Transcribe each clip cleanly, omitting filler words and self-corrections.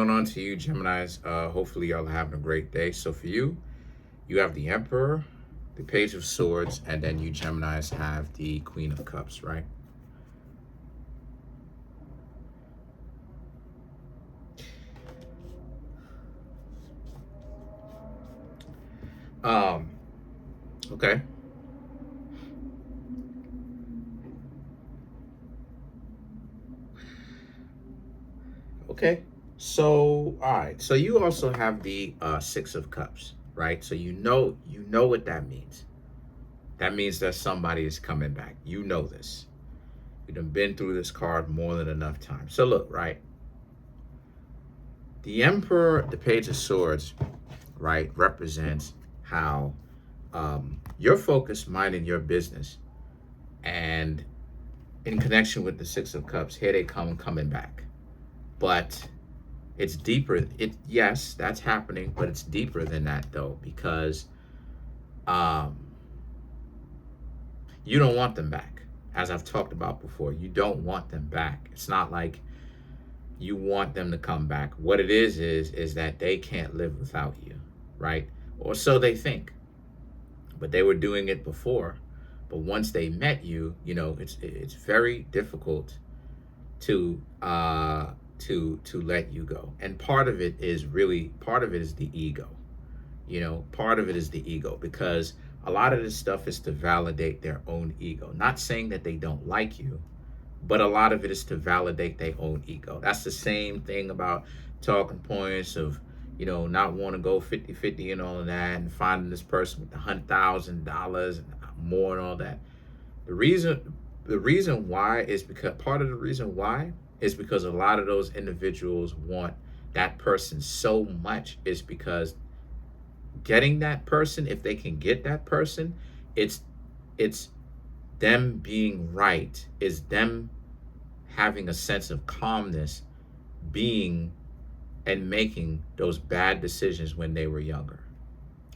Going on to you, Geminis. Hopefully, y'all are having a great day. So, for you, you have the Emperor, the Page of Swords, and then you, Geminis, have the Queen of Cups, right? Um, okay. Okay. So, all right. So you also have the Six of Cups, right? So you know what that means. That means that somebody is coming back. You know this. You've been through this card more than enough times. So look, right? The Emperor, the Page of Swords, right, represents how you're focused, minding your business, and in connection with the Six of Cups, here they come coming back. But it's deeper. It yes, that's happening, but it's deeper than that though, because um, you don't want them back. As I've talked about before, you don't want them back. It's not like you want them to come back. What it is that they can't live without you, right? Or so they think. But they were doing it before. But once they met you, it's very difficult to to let you go. And part of it is the ego. Part of it is the ego, because a lot of this stuff is to validate their own ego. Not saying that they don't like you, but a lot of it is to validate their own ego. That's the same thing about talking points of, not want to go 50-50 and all of that, and finding this person with $100,000 and more and all that. The reason why is because part of the reason why is because a lot of those individuals want that person so much is because getting that person, if they can get that person, it's them being right, is them having a sense of calmness, being and making those bad decisions when they were younger.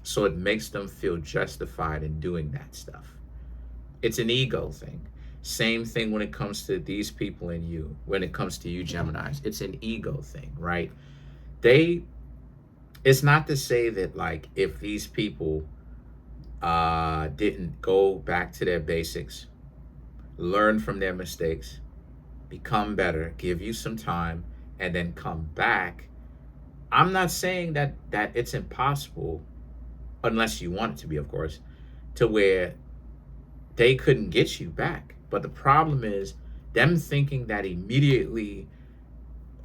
So it makes them feel justified in doing that stuff. It's an ego thing. Same thing when it comes to these people and you, when it comes to you, Geminis. It's an ego thing, right? It's not to say that, like, if these people didn't go back to their basics, learn from their mistakes, become better, give you some time, and then come back. I'm not saying that it's impossible, unless you want it to be, of course, to where they couldn't get you back. But the problem is them thinking that immediately,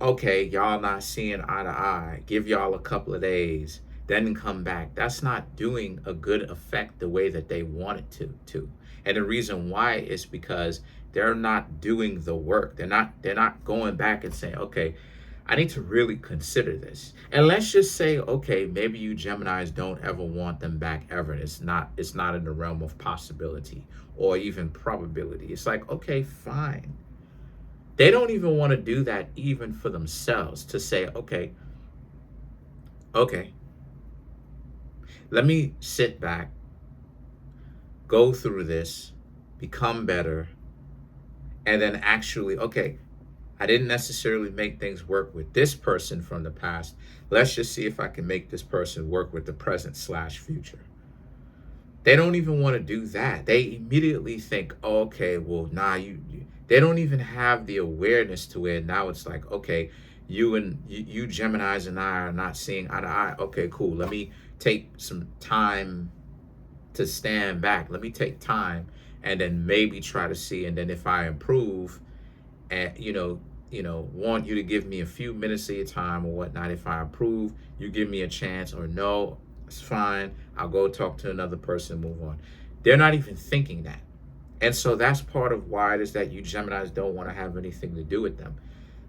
okay, y'all not seeing eye to eye, give y'all a couple of days, then come back. That's not doing a good effect the way that they want it to. And the reason why is because they're not doing the work. They're not going back and saying, okay, I need to really consider this. And let's just say, okay, maybe you Geminis don't ever want them back ever. It's not in the realm of possibility or even probability. It's like, okay, fine. They don't even want to do that even for themselves, to say, okay, let me sit back, go through this, become better, and then actually, okay, I didn't necessarily make things work with this person from the past. Let's just see if I can make this person work with the present/future. They don't even want to do that. They immediately think, oh, okay, well, nah, they don't even have the awareness to where now it's like, okay, you Geminis and I are not seeing eye to eye. Okay, cool. Let me take some time to stand back. Let me take time and then maybe try to see. And then if I improve, and want you to give me a few minutes of your time or whatnot. If I improve, you give me a chance, or no, it's fine, I'll go talk to another person and move on. They're not even thinking that. And so that's part of why it is that you Geminis don't want to have anything to do with them,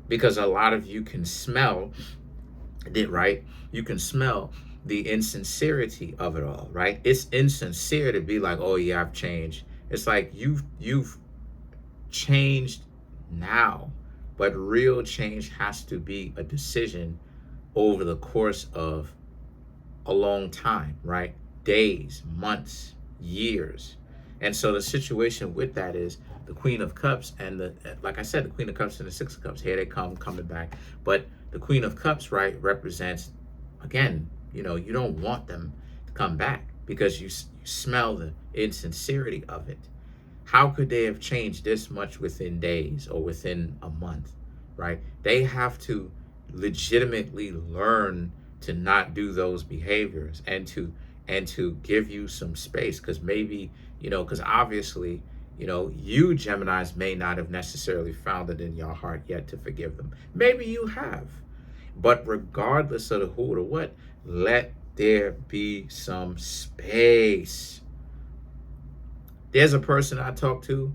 because a lot of you can smell it, right? You can smell the insincerity of it all, right? It's insincere to be like, oh yeah, I've changed. It's like you've changed now, but real change has to be a decision over the course of a long time, right? Days, months, years. And so the situation with that is the Queen of Cups and like I said, the Queen of Cups and the Six of Cups, here they come coming back. But The Queen of Cups, right, represents, again, you know, you don't want them to come back because you smell the insincerity of it. How could they have changed this much within days or within a month, right? They have to legitimately learn to not do those behaviors and to give you some space, because maybe, you know, because obviously, you know, you Geminis may not have necessarily found it in your heart yet to forgive them. Maybe you have, but regardless of the who or the what, let there be some space. There's a person I talked to,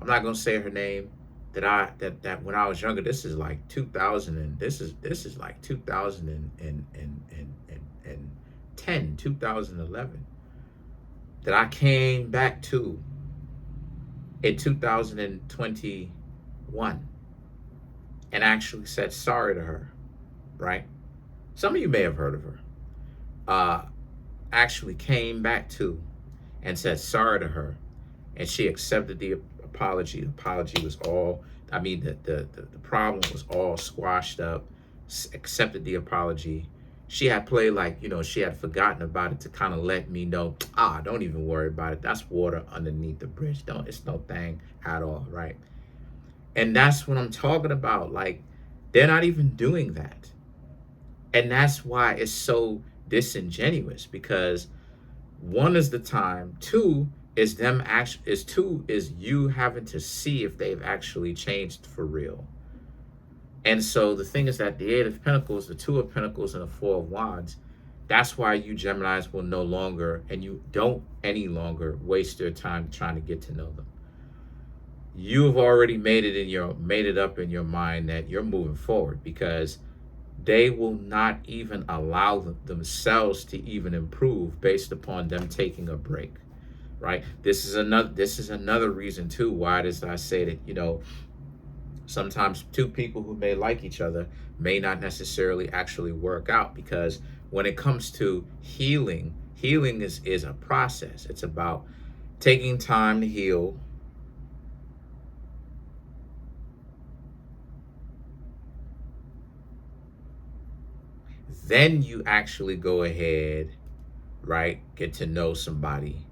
I'm not gonna say her name, that when I was younger, this is like 2000, and this is like 2010, 2011, that I came back to in 2021 and actually said sorry to her, right? Some of you may have heard of her. Actually came back to and said sorry to her, and she accepted the apology. The apology was all, I mean, the problem was all squashed up, accepted the apology. She had played like, you know, she had forgotten about it to kind of let me know, don't even worry about it. That's water underneath the bridge. It's no thing at all, right? And that's what I'm talking about. Like, they're not even doing that. And that's why it's so disingenuous, because one is the time, two is them actually, is you having to see if they've actually changed for real. And so the thing is that the Eight of Pentacles, the Two of Pentacles, and the Four of Wands, that's why you Geminis will no longer, and you don't any longer waste your time trying to get to know them. You've already made it up in your mind that you're moving forward, because they will not even allow themselves to even improve based upon them taking a break, right? This is another reason too why it is that I say that, you know, sometimes two people who may like each other may not necessarily actually work out, because when it comes to healing is a process. It's about taking time to heal, then you actually go ahead, right, get to know somebody,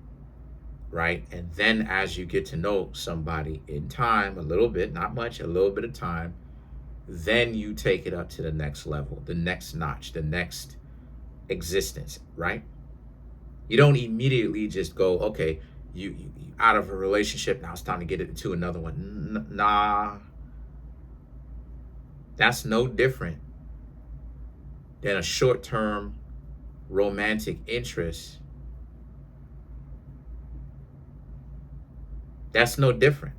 right? And then as you get to know somebody in time, a little bit, not much, a little bit of time, then you take it up to the next level, the next notch, the next existence, right? You don't immediately just go, okay, you out of a relationship, now it's time to get into another one. Nah, that's no different than a short-term romantic interest. That's no different.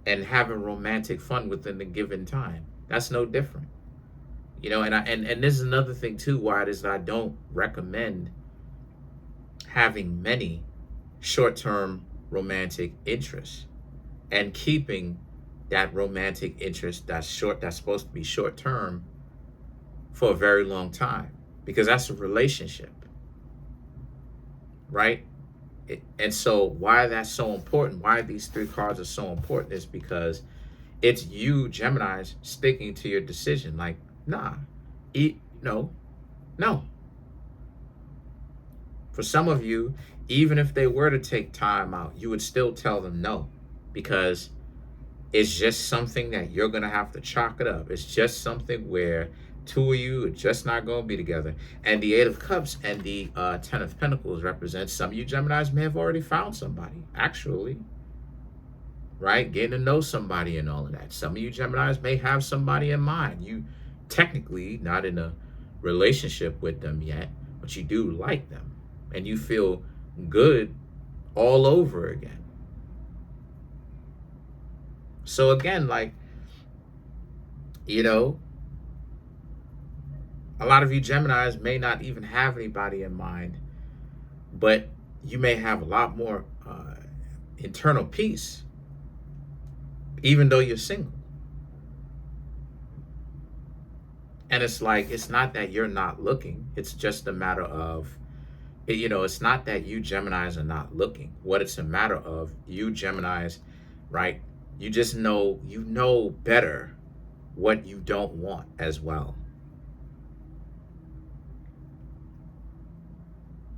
And having romantic fun within the given time, that's no different. You know, and this is another thing too why it is that I don't recommend having many short-term romantic interests and keeping that romantic interest that's supposed to be short-term for a very long time, because that's a relationship, right? And so why that's so important, why these three cards are so important, is because it's you Geminis sticking to your decision. Like, nah, no. For some of you, even if they were to take time out, you would still tell them no, because it's just something that you're going to have to chalk it up. It's just something where two of you are just not going to be together. And the Eight of Cups and the Ten of Pentacles represent some of you Geminis may have already found somebody, actually, right? Getting to know somebody and all of that. Some of you Geminis may have somebody in mind. You technically not in a relationship with them yet, but you do like them and you feel good all over again. So again, like, you know, a lot of you Geminis may not even have anybody in mind, but you may have a lot more internal peace, even though you're single. And it's like, it's not that you're not looking. It's just a matter of, you know, it's not that you Geminis are not looking. What it's a matter of, you Geminis, right? You just know, you know better what you don't want as well.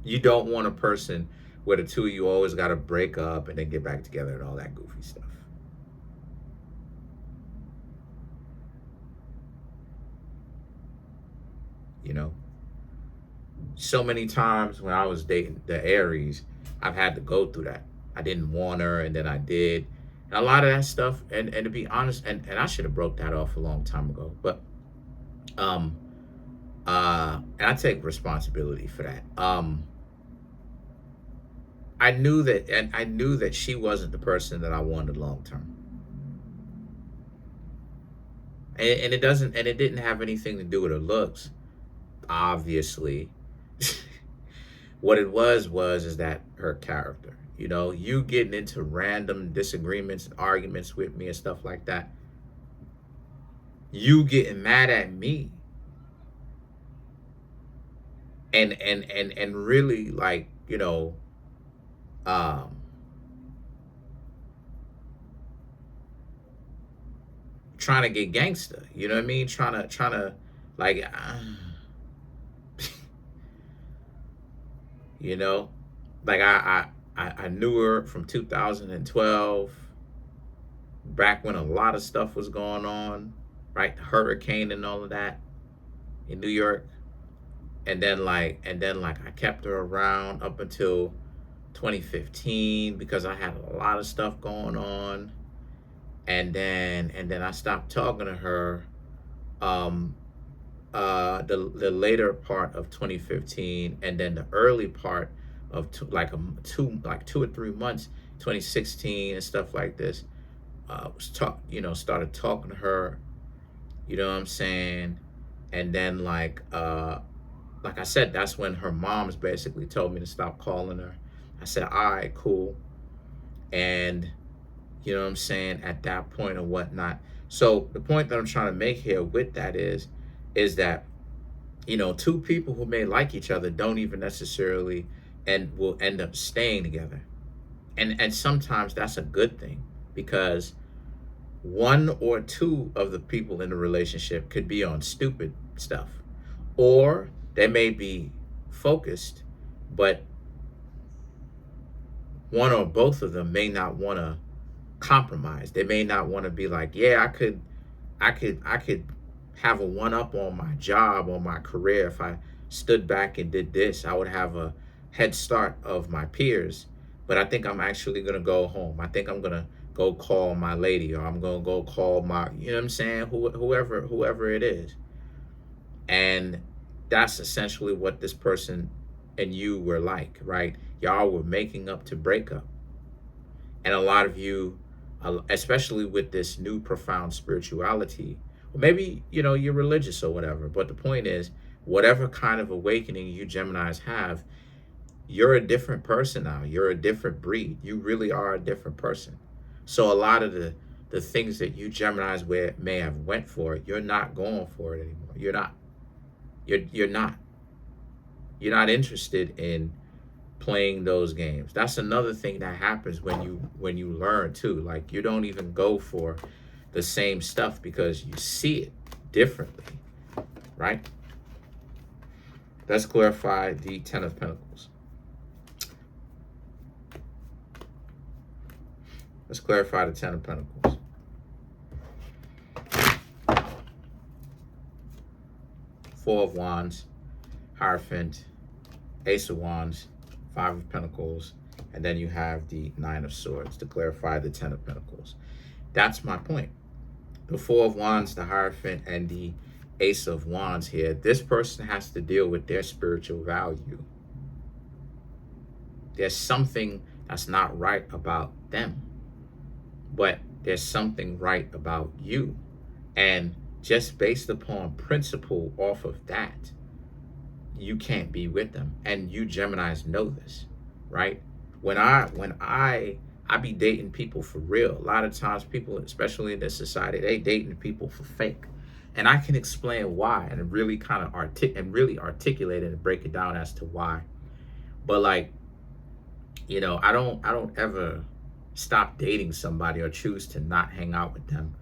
You don't want a person where the two of you always got to break up and then get back together and all that goofy stuff. You know, so many times when I was dating the Aries, I've had to go through that. I didn't want her, and then I did. And a lot of that stuff, and to be honest, and I should have broke that off a long time ago. But um and I take responsibility for that. I knew that, and I knew that she wasn't the person that I wanted long term. And it doesn't, and it didn't have anything to do with her looks, obviously. What it was is that her character. You know, you getting into random disagreements and arguments with me and stuff like that. You getting mad at me. And really, like, you know, um trying to get gangster, you know what I mean? Trying to like you know, like I knew her from 2012, back when a lot of stuff was going on, right? The hurricane and all of that in New York. And then like I kept her around up until 2015 because I had a lot of stuff going on. And then I stopped talking to her um the later part of 2015, and then the early part of like 2 or 3 months 2016 and stuff like this. Started talking to her, you know what I'm saying? And then like I said, that's when her mom's basically told me to stop calling her. I said, all right, cool. And you know what I'm saying, at that point or whatnot. So the point that I'm trying to make here with that is that, you know, two people who may like each other don't even necessarily and will end up staying together. And sometimes that's a good thing, because one or two of the people in the relationship could be on stupid stuff, or they may be focused, but one or both of them may not want to compromise. They may not want to be like, yeah, I could have a one up on my job, on my career. If I stood back and did this, I would have a head start of my peers. But I think I'm actually gonna go home. I think I'm gonna go call my lady, or I'm gonna go call my, you know what I'm saying, whoever it is. And that's essentially what this person and you were like, right? Y'all were making up to break up. And a lot of you, especially with this new profound spirituality, or maybe, you know, you're religious or whatever, but the point is, whatever kind of awakening you Geminis have, you're a different person now. You're a different breed. You really are a different person. So a lot of the things that you Geminis may have went for, you're not going for it anymore. You're not. You're not. You're not interested in playing those games. That's another thing that happens when you learn too. Like, you don't even go for the same stuff because you see it differently, right? Let's clarify the Ten of Pentacles. Let's clarify the Ten of Pentacles. Four of Wands, Hierophant, Ace of Wands, Five of Pentacles, and then you have the Nine of Swords to clarify the Ten of Pentacles. That's my point. The Four of Wands, the Hierophant, and the Ace of Wands here, this person has to deal with their spiritual value. There's something that's not right about them, but there's something right about you. And just based upon principle off of that, you can't be with them. And you Geminis know this, right? When I be dating people for real, a lot of times people, especially in this society, they dating people for fake. And I can explain why, and really kind of articulate it and break it down as to why. But like, you know, I don't ever stop dating somebody or choose to not hang out with them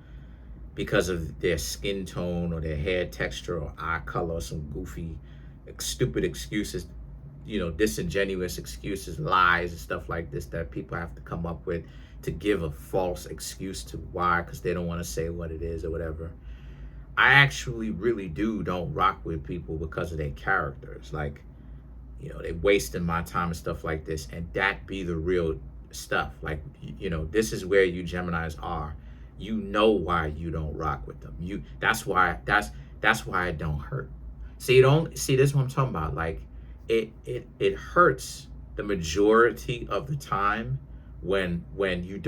because of their skin tone or their hair texture or eye color or some goofy, stupid excuses, disingenuous excuses, lies, and stuff like this that people have to come up with to give a false excuse to why, because they don't want to say what it is or whatever. I actually really don't rock with people because of their characters. Like, they wasting my time and stuff like this, and that be the real stuff. Like, this is where you Geminis are. You know why you don't rock with them. That's why it don't hurt. See, this is what I'm talking about. Like, it hurts the majority of the time when you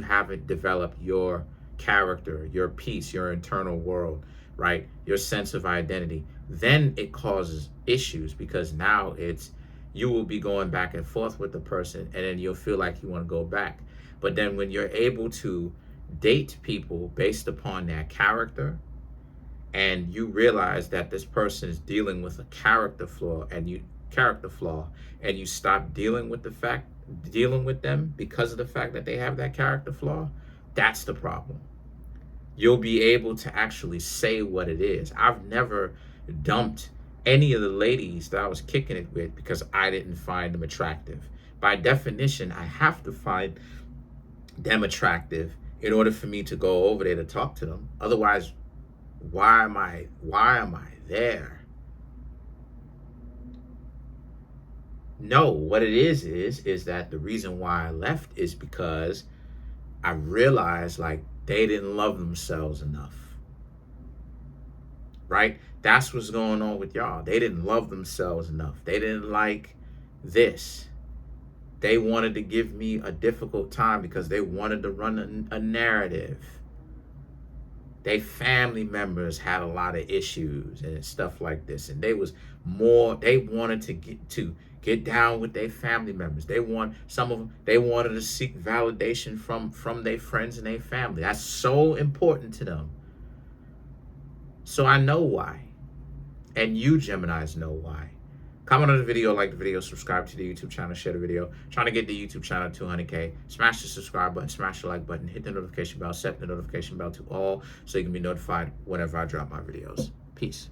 haven't developed your character, your peace, your internal world, right? Your sense of identity. Then it causes issues, because now you will be going back and forth with the person, and then you'll feel like you want to go back. But then when you're able to date people based upon their character, and you realize that this person is dealing with a character flaw, and you stop dealing with them because of the fact that they have that character flaw, that's the problem. You'll be able to actually say what it is. I've never dumped any of the ladies that I was kicking it with because I didn't find them attractive. By definition, I have to find them attractive in order for me to go over there to talk to them. Otherwise, why am I there? No, what it is that the reason why I left is because I realized, like, they didn't love themselves enough. Right? That's what's going on with y'all. They didn't love themselves enough. They didn't like this. They wanted to give me a difficult time because they wanted to run a narrative. They family members had a lot of issues and stuff like this, and they wanted to get down with their family members. Some of them, they wanted to seek validation from their friends and their family. That's so important to them. So I know why, and you Geminis know why. Comment on the video, like the video, subscribe to the YouTube channel, share the video. Trying to get the YouTube channel to 200K. Smash the subscribe button, smash the like button, hit the notification bell, set the notification bell to all so you can be notified whenever I drop my videos. Peace.